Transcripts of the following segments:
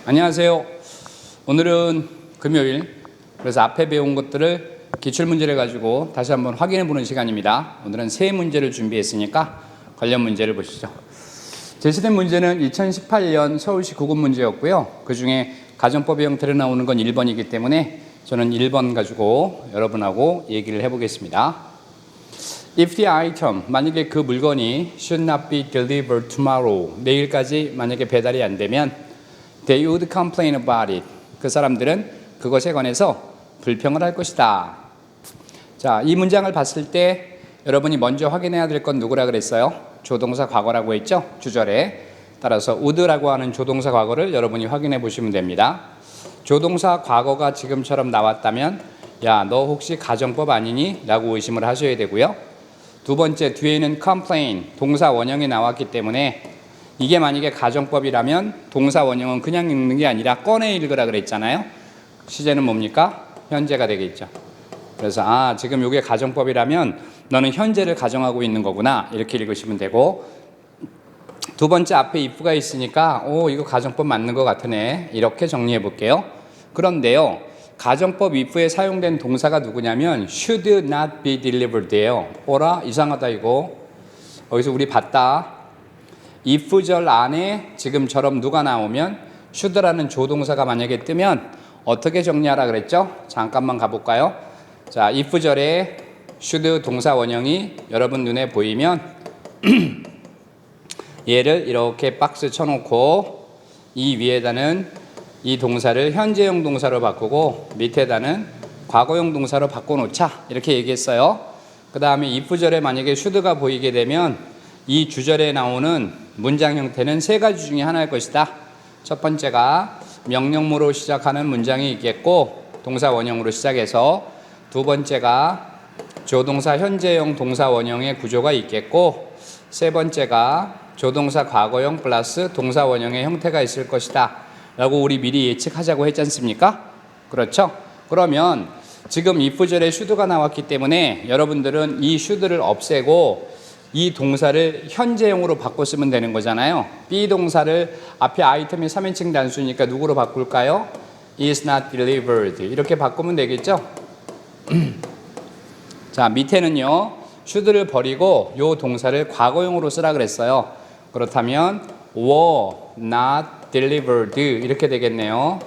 안녕하세요. 오늘은 금요일, 그래서 앞에 배운 것들을 기출문제를 가지고 다시 한번 확인해 보는 시간입니다. 오늘은 세 문제를 준비했으니까 관련 문제를 보시죠. 제시된 문제는 2018년 서울시 국어 문제였고요. 그 중에 가정법의 형태로 나오는 건 1번이기 때문에 저는 1번 가지고 여러분하고 얘기를 해보겠습니다. If the item, 만약에 그 물건이 should not be delivered tomorrow, 내일까지 만약에 배달이 안 되면 they would complain about it. 그 사람들은 그것에 관해서 불평을 할 것이다. 자, 이 문장을 봤을 때 여러분이 먼저 확인해야 될 건 누구라 그랬어요? 조동사 과거라고 했죠? 주절에. 따라서 would라고 하는 조동사 과거를 여러분이 확인해 보시면 됩니다. 조동사 과거가 지금처럼 나왔다면 야, 너 혹시 가정법 아니니? 라고 의심을 하셔야 되고요. 두 번째, 뒤에는 complain, 동사 원형이 나왔기 때문에 이게 만약에 가정법이라면 동사 원형은 그냥 읽는 게 아니라 꺼내 읽으라 그랬잖아요. 시제는 뭡니까? 현재가 되겠죠. 그래서 지금 이게 가정법이라면 너는 현재를 가정하고 있는 거구나, 이렇게 읽으시면 되고, 두 번째 앞에 if가 있으니까 이거 가정법 맞는 것 같으네, 이렇게 정리해 볼게요. 그런데요, 가정법 if에 사용된 동사가 누구냐면 should not be delivered예요. 어라? 이상하다 이거. 여기서 우리 봤다. if절 안에 지금처럼 누가 나오면 should라는 조동사가 만약에 뜨면 어떻게 정리하라 그랬죠? 잠깐만 가볼까요? 자, if절에 should 동사 원형이 여러분 눈에 보이면 얘를 이렇게 박스 쳐놓고 이 위에다는 이 동사를 현재형 동사로 바꾸고 밑에다는 과거형 동사로 바꿔놓자, 이렇게 얘기했어요. 그 다음에 if절에 만약에 should가 보이게 되면 이 주절에 나오는 문장 형태는 세 가지 중에 하나일 것이다. 첫 번째가 명령모로 시작하는 문장이 있겠고, 동사 원형으로 시작해서, 두 번째가 조동사 현재형 동사 원형의 구조가 있겠고, 세 번째가 조동사 과거형 플러스 동사 원형의 형태가 있을 것이다 라고 우리 미리 예측하자고 했지 않습니까? 그렇죠? 그러면 지금 if절에 should가 나왔기 때문에 여러분들은 이 should를 없애고 이 동사를 현재형으로 바꿔 쓰면 되는 거잖아요. be 동사를 앞에 아이템이 3인칭 단수니까 누구로 바꿀까요? is not delivered, 이렇게 바꾸면 되겠죠? 자, 밑에는요, should를 버리고 이 동사를 과거형으로 쓰라 그랬어요. 그렇다면 were not delivered, 이렇게 되겠네요.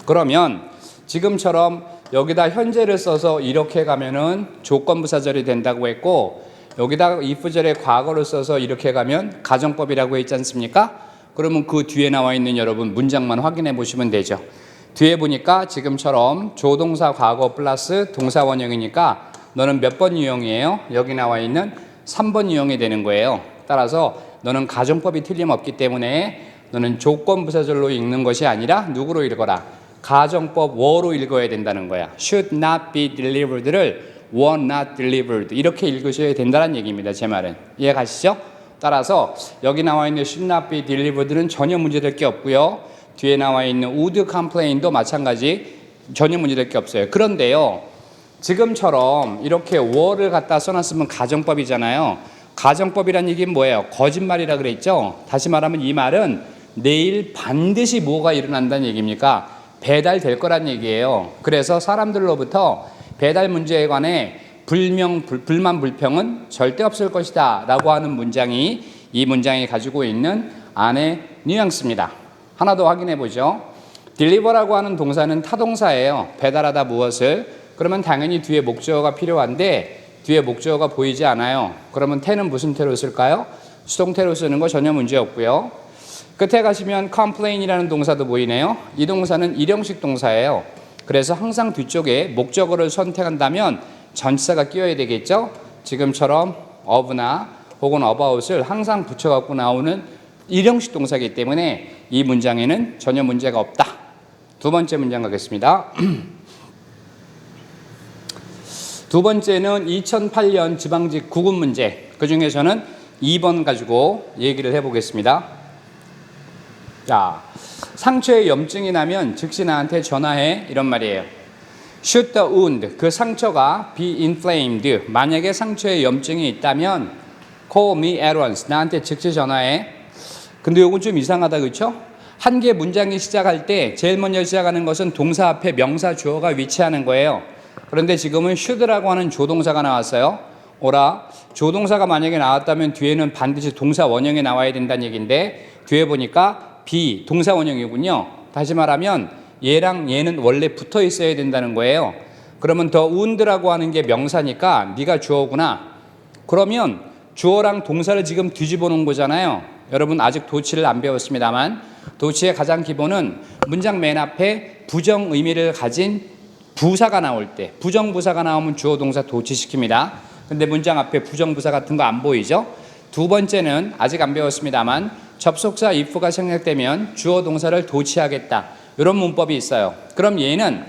그러면 지금처럼 여기다 현재를 써서 이렇게 가면은 조건부사절이 된다고 했고, 여기다 if절에 과거를 써서 이렇게 가면 가정법이라고 했지 않습니까? 그러면 그 뒤에 나와 있는 여러분 문장만 확인해 보시면 되죠. 뒤에 보니까 지금처럼 조동사 과거 플러스 동사 원형이니까 너는 몇 번 유형이에요? 여기 나와 있는 3번 유형이 되는 거예요. 따라서 너는 가정법이 틀림없기 때문에 너는 조건부사절로 읽는 것이 아니라 누구로 읽어라? 가정법 were로 읽어야 된다는 거야. should not be delivered를 were not delivered, 이렇게 읽으셔야 된다는 얘기입니다. 제 말은 이해 가시죠? 따라서 여기 나와 있는 should not be delivered는 전혀 문제될 게 없고요. 뒤에 나와 있는 would complain도 마찬가지 전혀 문제될 게 없어요. 그런데요, 지금처럼 이렇게 were를 갖다 써놨으면 가정법이잖아요. 가정법이란 얘기는 뭐예요? 거짓말이라 그랬죠? 다시 말하면 이 말은 내일 반드시 뭐가 일어난다는 얘기입니까? 배달될 거란 얘기예요. 그래서 사람들로부터 배달 문제에 관해 불만, 불평은 절대 없을 것이다 라고 하는 문장이 이 문장이 가지고 있는 안의 뉘앙스입니다. 하나 더 확인해 보죠. deliver라고 하는 동사는 타동사예요. 배달하다 무엇을. 그러면 당연히 뒤에 목적어가 필요한데 뒤에 목적어가 보이지 않아요. 그러면 태는 무슨 태로 쓸까요? 수동태로 쓰는 거 전혀 문제 없고요. 끝에 가시면 complain이라는 동사도 보이네요. 이 동사는 일형식 동사예요. 그래서 항상 뒤쪽에 목적어를 선택한다면 전치사가 끼어야 되겠죠. 지금처럼 of나 혹은 about을 항상 붙여갖고 나오는 일형식 동사이기 때문에 이 문장에는 전혀 문제가 없다. 두 번째 문장 가겠습니다. 두 번째는 2008년 지방직 구급 문제. 그 중에서는 2번 가지고 얘기를 해보겠습니다. 자, 상처에 염증이 나면 즉시 나한테 전화해, 이런 말이에요. Should the wound, 그 상처가 be inflamed, 만약에 상처에 염증이 있다면 call me at once, 나한테 즉시 전화해. 근데 이건 좀 이상하다, 그렇죠? 한 개 문장이 시작할 때 제일 먼저 시작하는 것은 동사 앞에 명사 주어가 위치하는 거예요. 그런데 지금은 should라고 하는 조동사가 나왔어요. 오라, 조동사가 만약에 나왔다면 뒤에는 반드시 동사 원형이 나와야 된다는 얘기인데 뒤에 보니까 be, 동사 원형이군요. 다시 말하면 얘랑 얘는 원래 붙어 있어야 된다는 거예요. 그러면 더 would라고 하는 게 명사니까 네가 주어구나. 그러면 주어랑 동사를 지금 뒤집어 놓은 거잖아요. 여러분 아직 도치를 안 배웠습니다만 도치의 가장 기본은 문장 맨 앞에 부정 의미를 가진 부사가 나올 때, 부정부사가 나오면 주어 동사 도치시킵니다. 근데 문장 앞에 부정부사 같은 거 안 보이죠? 두 번째는 아직 안 배웠습니다만 접속사 if가 생략되면 주어 동사를 도치하겠다. 이런 문법이 있어요. 그럼 얘는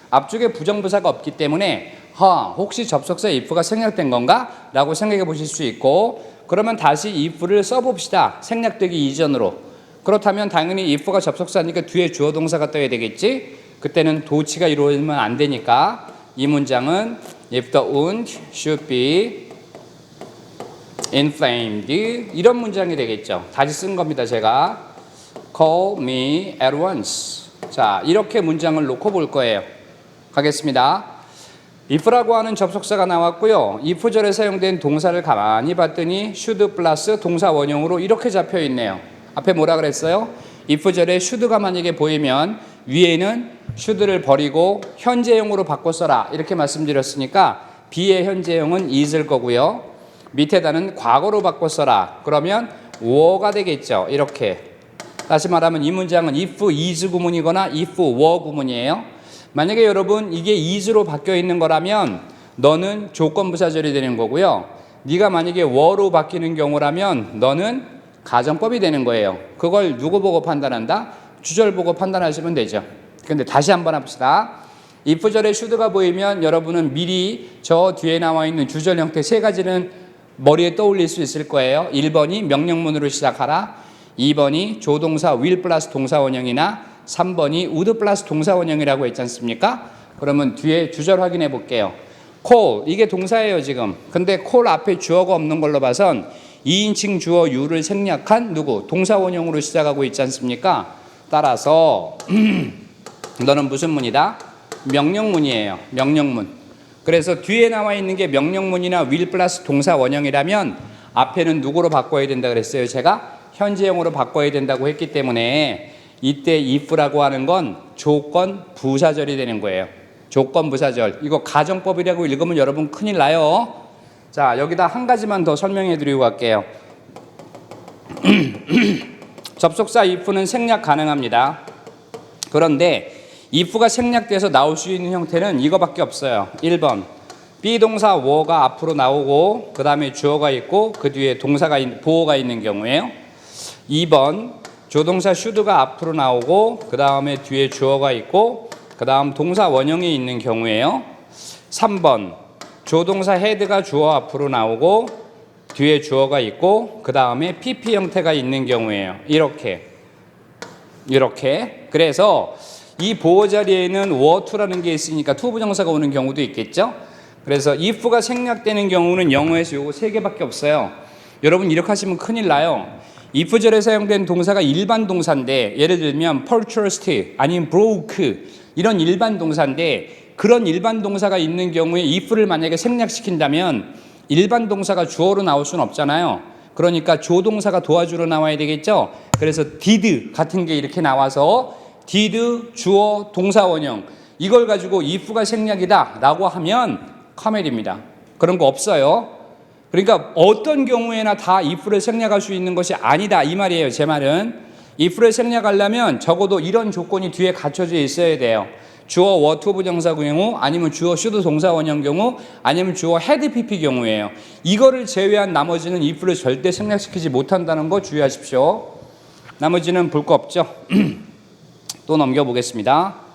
앞쪽에 부정부사가 없기 때문에 혹시 접속사 if가 생략된 건가? 라고 생각해 보실 수 있고, 그러면 다시 if를 써봅시다. 생략되기 이전으로. 그렇다면 당연히 if가 접속사니까 뒤에 주어 동사가 떠야 되겠지? 그때는 도치가 이루어지면 안 되니까 이 문장은 if the wound should be inflamed, 이런 문장이 되겠죠. 다시 쓴 겁니다. 제가 call me at once. 자, 이렇게 문장을 놓고 볼 거예요. 가겠습니다. if라고 하는 접속사가 나왔고요. if절에 사용된 동사를 가만히 봤더니 should 플러스 동사 원형으로 이렇게 잡혀 있네요. 앞에 뭐라 그랬어요? if절에 should가 만약에 보이면 위에는 should를 버리고 현재형으로 바꿔 써라 이렇게 말씀드렸으니까 be의 현재형은 is일 거고요. 밑에다는 과거로 바꿔 써라. 그러면 were가 되겠죠. 이렇게. 다시 말하면 이 문장은 if is 구문이거나 if were 구문이에요. 만약에 여러분 이게 is로 바뀌어 있는 거라면 너는 조건부사절이 되는 거고요. 네가 만약에 were로 바뀌는 경우라면 너는 가정법이 되는 거예요. 그걸 누구 보고 판단한다? 주절 보고 판단하시면 되죠. 근데 다시 한번 합시다. if절에 should가 보이면 여러분은 미리 저 뒤에 나와 있는 주절 형태 세 가지는 머리에 떠올릴 수 있을 거예요. 1번이 명령문으로 시작하라. 2번이 조동사 will 플러스 동사 원형이나 3번이 would 플러스 동사 원형이라고 했지 않습니까? 그러면 뒤에 주절 확인해 볼게요. call, 이게 동사예요 지금. 근데 call 앞에 주어가 없는 걸로 봐선 2인칭 주어 you를 생략한 누구? 동사 원형으로 시작하고 있지 않습니까? 따라서 너는 무슨 문이다? 명령문이에요. 명령문. 그래서 뒤에 나와 있는 게 명령문이나 will 플러스 동사 원형이라면 앞에는 누구로 바꿔야 된다 그랬어요? 제가 현재형으로 바꿔야 된다고 했기 때문에 이때 if라고 하는 건 조건 부사절이 되는 거예요. 조건 부사절. 이거 가정법이라고 읽으면 여러분 큰일 나요. 자, 여기다 한 가지만 더 설명해 드리고 갈게요. 접속사 if는 생략 가능합니다. 그런데 if가 생략돼서 나올 수 있는 형태는 이거밖에 없어요. 1번 비동사 were가 앞으로 나오고 그 다음에 주어가 있고 그 뒤에 동사가 보어가 있는 경우에요. 2번 조동사 should가 앞으로 나오고 그 다음에 뒤에 주어가 있고 그 다음 동사 원형이 있는 경우에요. 3번 조동사 had가 주어 앞으로 나오고 뒤에 주어가 있고 그 다음에 pp 형태가 있는 경우에요. 이렇게 그래서 이 보어 자리에는 were to라는 게 있으니까 to 부정사가 오는 경우도 있겠죠. 그래서 if가 생략되는 경우는 영어에서 요거 세 개밖에 없어요. 여러분 이렇게 하시면 큰일 나요. if절에 사용된 동사가 일반 동사인데 예를 들면 purchased 아니면 broke 이런 일반 동사인데 그런 일반 동사가 있는 경우에 if를 만약에 생략시킨다면 일반 동사가 주어로 나올 수는 없잖아요. 그러니까 조동사가 도와주러 나와야 되겠죠. 그래서 did 같은 게 이렇게 나와서 did 주어 동사 원형 이걸 가지고 if가 생략이다 라고 하면 카멜입니다. 그런 거 없어요. 그러니까 어떤 경우에나 다 if를 생략할 수 있는 것이 아니다 이 말이에요. 제 말은 if를 생략하려면 적어도 이런 조건이 뒤에 갖춰져 있어야 돼요. 주어 were to 부정사 경우 아니면 주어 should 동사 원형 경우 아니면 주어 had pp 경우예요. 이거를 제외한 나머지는 if를 절대 생략시키지 못한다는 거 주의하십시오. 나머지는 볼 거 없죠. 또 넘겨보겠습니다.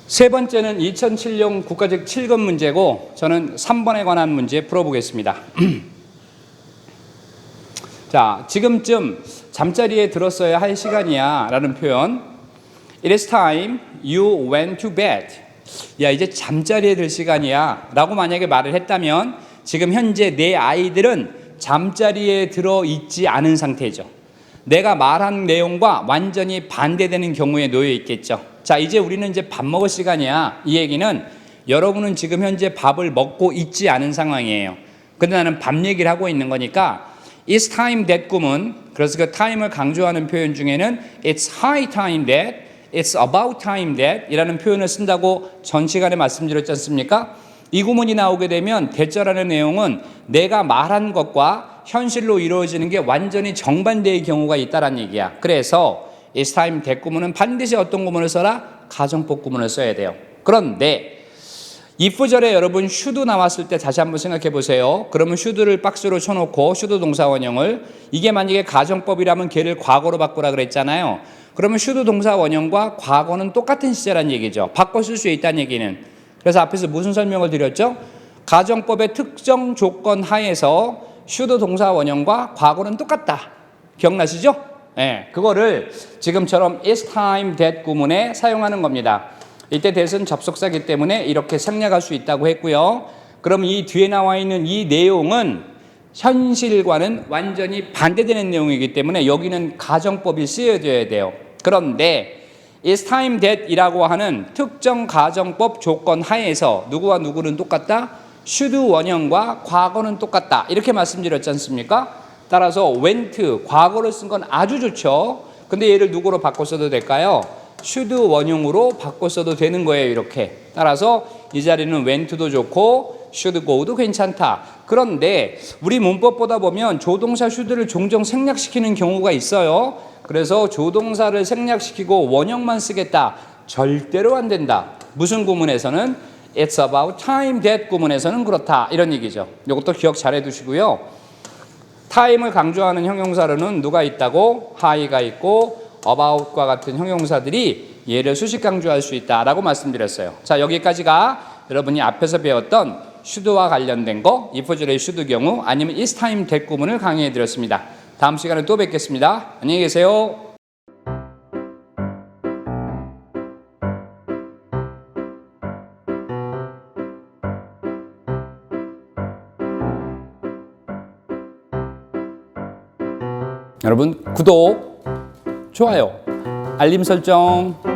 세 번째는 2007년 국가직 7급 문제고 저는 3번에 관한 문제 풀어보겠습니다. 자, 지금쯤 잠자리에 들었어야 할 시간이야 라는 표현. It is time you went to bed. 야, 이제 잠자리에 들 시간이야 라고 만약에 말을 했다면 지금 현재 내 아이들은 잠자리에 들어 있지 않은 상태죠. 내가 말한 내용과 완전히 반대되는 경우에 놓여 있겠죠. 자, 이제 우리는 이제 밥 먹을 시간이야. 이 얘기는 여러분은 지금 현재 밥을 먹고 있지 않은 상황이에요. 근데 나는 밥 얘기를 하고 있는 거니까 It's time that 꿈은, 그래서 그 time을 강조하는 표현 중에는 It's high time that, It's about time that 이라는 표현을 쓴다고 전 시간에 말씀드렸지 않습니까? 이 구문이 나오게 되면 대절하는 내용은 내가 말한 것과 현실로 이루어지는 게 완전히 정반대의 경우가 있다는 얘기야. 그래서 It's time that 구문은 반드시 어떤 구문을 써라? 가정법 구문을 써야 돼요. 그런데 if절에 여러분 should 나왔을 때 다시 한번 생각해 보세요. 그러면 should를 박스로 쳐놓고 should 동사 원형을, 이게 만약에 가정법이라면 걔를 과거로 바꾸라 그랬잖아요. 그러면 should 동사 원형과 과거는 똑같은 시제란 얘기죠. 바꿔 쓸 수 있다는 얘기는. 그래서 앞에서 무슨 설명을 드렸죠? 가정법의 특정 조건 하에서 should 동사 원형과 과거는 똑같다. 기억나시죠? 네, 그거를 지금처럼 it's time that 구문에 사용하는 겁니다. 이때 that은 접속사이기 때문에 이렇게 생략할 수 있다고 했고요. 그럼 이 뒤에 나와 있는 이 내용은 현실과는 완전히 반대되는 내용이기 때문에 여기는 가정법이 쓰여져야 돼요. 그런데 It's time that 이라고 하는 특정 가정법 조건 하에서 누구와 누구는 똑같다? should 원형과 과거는 똑같다. 이렇게 말씀드렸지 않습니까? 따라서 went, 과거를 쓴 건 아주 좋죠. 근데 얘를 누구로 바꿔 써도 될까요? should 원형으로 바꿔 써도 되는 거예요. 이렇게. 따라서 이 자리는 went도 좋고 should go도 괜찮다. 그런데 우리 문법 보다 보면 조동사 should를 종종 생략시키는 경우가 있어요. 그래서 조동사를 생략시키고 원형만 쓰겠다. 절대로 안 된다. 무슨 구문에서는? It's about time that 구문에서는 그렇다. 이런 얘기죠. 이것도 기억 잘 해두시고요. time을 강조하는 형용사로는 누가 있다고? high가 있고 about과 같은 형용사들이 얘를 수식 강조할 수 있다라고 말씀드렸어요. 자, 여기까지가 여러분이 앞에서 배웠던 should와 관련된 거, if절의 should 경우 아니면 is time that 구문을 강의해 드렸습니다. 다음 시간에 또 뵙겠습니다. 안녕히 계세요. 여러분 구독, 좋아요, 알림 설정